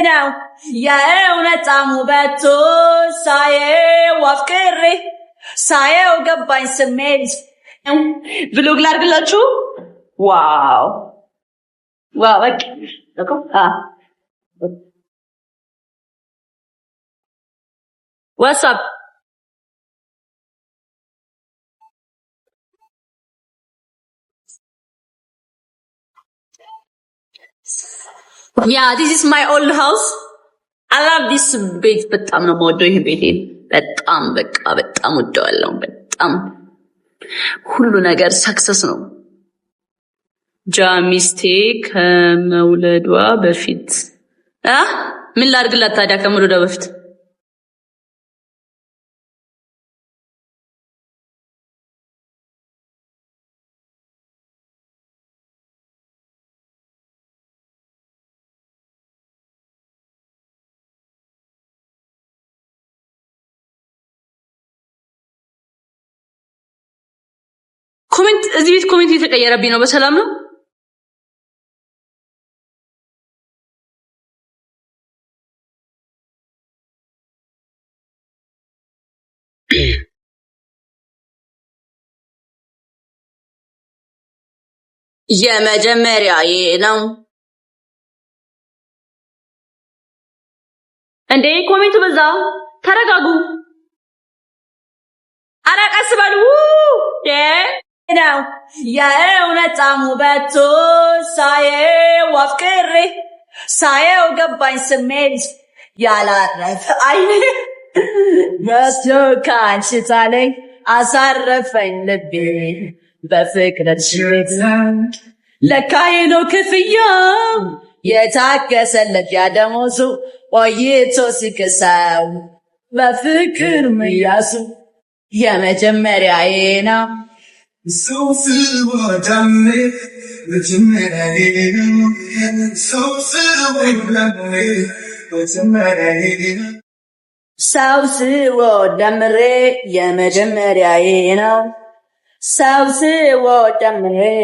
Now, yeah, una tamu beto, saye, wafkere, saye, oga bain semed. Vlog largalachu? Wow. Wow, like, look, What's up? Yeah, this is my old house. I love this ቤት በጣም ነው የምወደው ይሄ ቤቴን በጣም በጣም ወደዋለሁ በጣም ሁሉ ነገር ሰክሰስ ነው ጃሚስቴ ከመውለዷ በፊት ምን ላድርግላት ታዲያ ከመውለዷ በፊት ኮሜንት እዚህ ቤት ኮሜንት እየተቀየረብኝ ነው በሰላም ነው የመጀመሪያዬ ነው እንዴ ኮሜንቱ በዛ ተረጋጉ አራቀስ በሉ Now, yeah, una tamu beto, saye, wafkere, saye, oga bain semed, yala ref, ayne, Masto kan shitale, asarrafain lebi, በፍቅረት ሽት ለካይኖ ክፍያ የታከሰለት ያደሞሱ ቆይቶ ሲከሳው በፍቅር መያሱ የመጀመሪያዬ ነው So silver damne So silver damne So silver damne የመጀመሪያዬ ነው So silver damne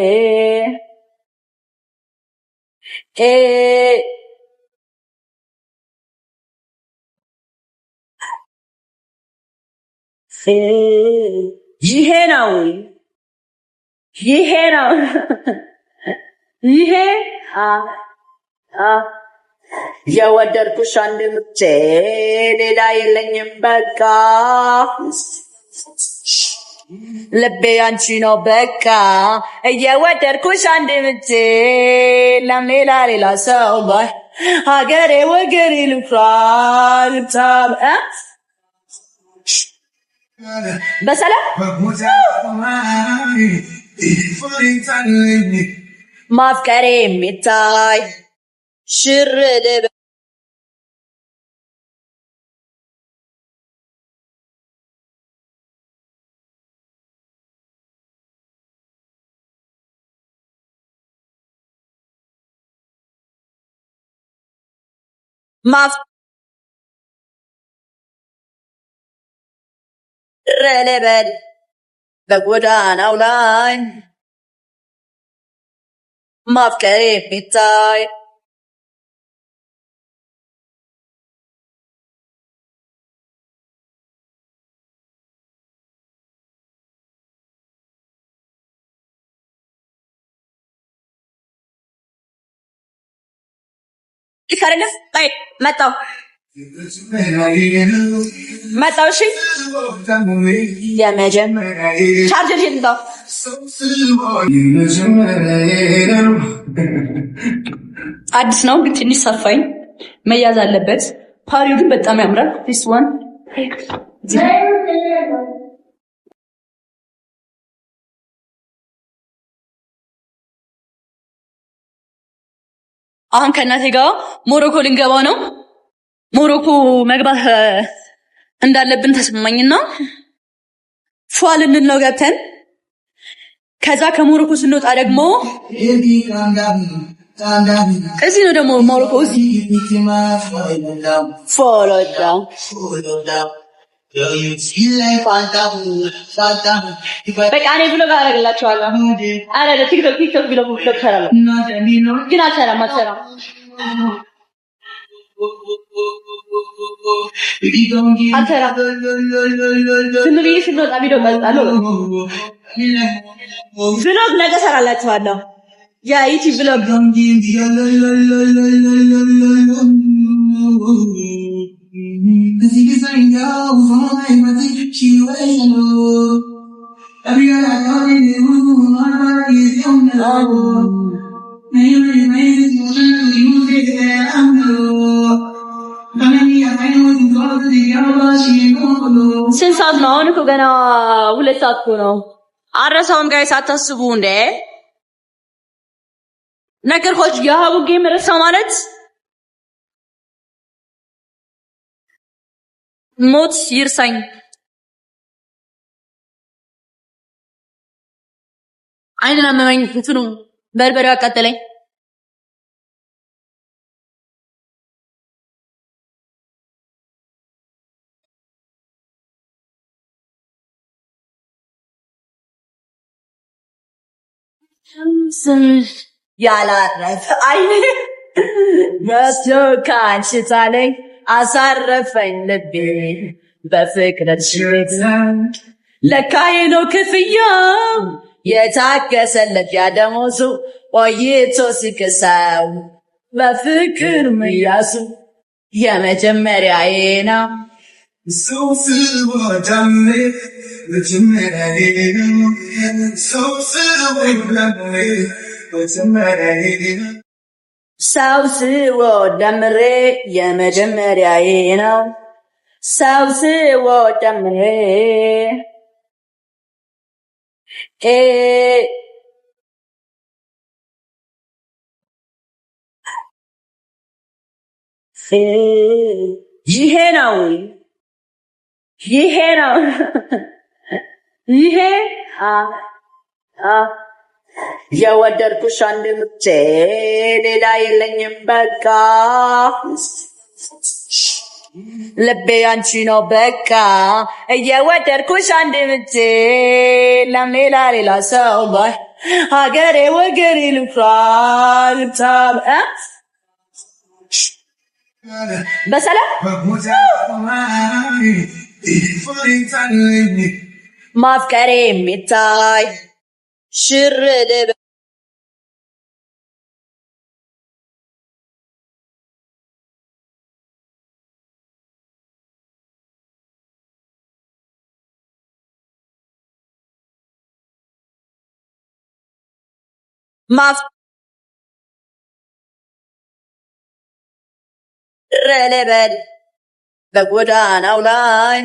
ይሄ ነው ይሄ ነው ይሄ የወደድኩሽ አንድ ምቼ ሌላ የለኝም በቃ ልቤ አንቺ ነው በቃ የወደድኩሽ አንድ ምቼ ለሌላ ሌላ ሰው ባይ ሀገሬ ወገሬ ልፍራል ታም በሰላም ማፍቀሬ የሚታይ ሽርድ ረለበል በጎዳናው ላይ ማፍቀሬ የሚታይ ይከረለ አይ መጣው መጣውሽ የመጀመሪያ ቻርጀር ይንዳው አዲስ ነው ግን ትንሽ ሰፋኝ መያዝ አለበት ፓሪው ግን በጣም ያምራል this one አሁን ከናቴ ጋር ሞሮኮ ልንገባ ነው ሞሮኮ መግባት እንዳለብን ተሰማኝና ፏልን ነው ገብተን ከዛ ከሞሮኮ ስንወጣ ደግሞ እዚህ ነው ደግሞ ሞሮኮ እዚህ ፎሎዳ በቃ እኔ ብሎግ አደርግላችኋለሁ አረ ቲክቶክ ብሎግ ሰራለሁ ግን አልሰራም Antara. Sendiri sinot abi do alo. Vlog ነገ ሰራላችኋለሁ ያ ዩቲዩብ vlog ስንት ሰዓት ነው? አሁን እኮ ገና 2 ሰዓት እኮ ነው። አረሳውም ጋይስ አታስቡ እንዴ ነገርኳችሁ። የሀቡ ጌም ረሳ ማለት ሞት ይርሳኝ። አይንን አመመኝ እንትኑ በርበሬ አቃጠለኝ። ያላረፈ አይኔ መስሎ ካንቺ ጣለኝ አሳረፈኝ ልቤ በፍቅርሽ ቤት ለካዬ ነው ክፍያ የታከሰለት ያደሞዙ ቆይቶ ሲከሳው በፍቅር መያዙ የመጀመሪያዬ ነው። ሰው ስወድ ደምሬ የመጀመሪያዬ ነው። ሰው ስወድ ደምሬ ይሄ ነው ይሄ ነው ይሄ የወደድኩሽ አንድ ምቼ ሌላ የለኝም በቃ ልቤ አንቺ ነው በቃ የወደድኩሽ አንድ ምቼ ለሌላ ሌላ ሰው ባይ ሀገሬ ወገሬ ልፍራል ታብ በሰላም ማፍቀሬ የሚታይ ሽርድ ማፍቀሬ በጎዳናው ላይ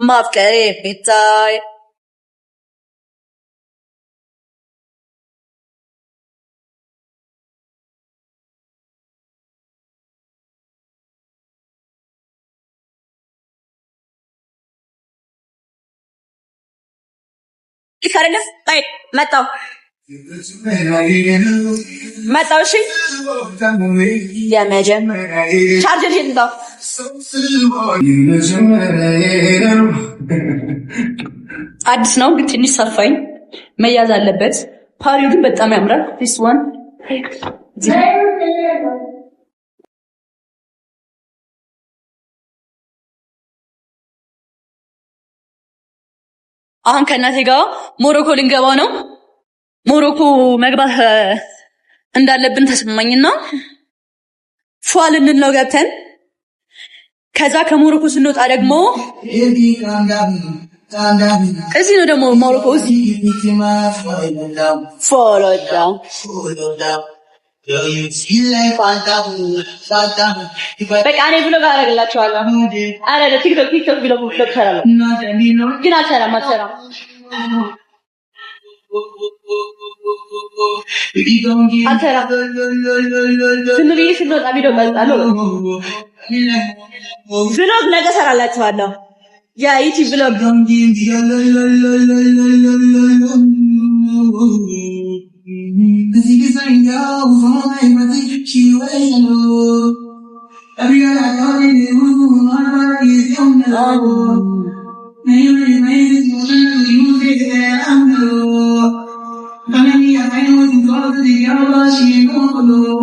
ማፍቀሬ የሚታይ ይካረለፍ ጣይ መጣው እሺ የመጀመሪያ ቻርጀር ይንጣው አዲስ ነው ግን ትንሽ ሰፋኝ መያዝ አለበት። ፓሪው ግን በጣም ያምራል። this one አሁን ከእናቴ ጋር ሞሮኮ ልንገባ ነው። ሞሮኮ መግባት እንዳለብን ተሰማኝና ፏ ልንል ነው ገብተን ከዛ ከሞሮኮ ስንወጣ ደግሞ እዚህ ነው ደግሞ ሞሮኮ እዚህ ፎሎዳ በቃ እኔ ብሎግ አደርግላችኋለሁ። አረ ቲክቶክ ብሎግ ሰራለሁ ግን አልሰራም ዝም ብዬ ስንወጣ ቪዲዮ ቀርጻለሁ። ብሎግ ነገ ሰራላችኋለሁ። ያ ዩቲዩብ ብሎግ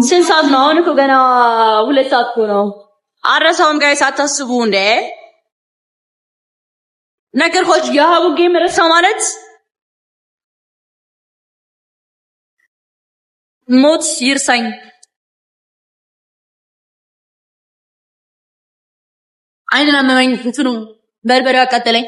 ስንት ሰዓት ነው? አሁን እኮ ገና 2 ሰዓት እኮ ነው። አረሳውም ጋይስ አታስቡ እንዴ ነገርኳችሁ። የሀቡ ጌም ረሳ ማለት ሞት ይርሳኝ። አይንን አመመኝ። ፍትኑ በርበሬው አቃጠለኝ።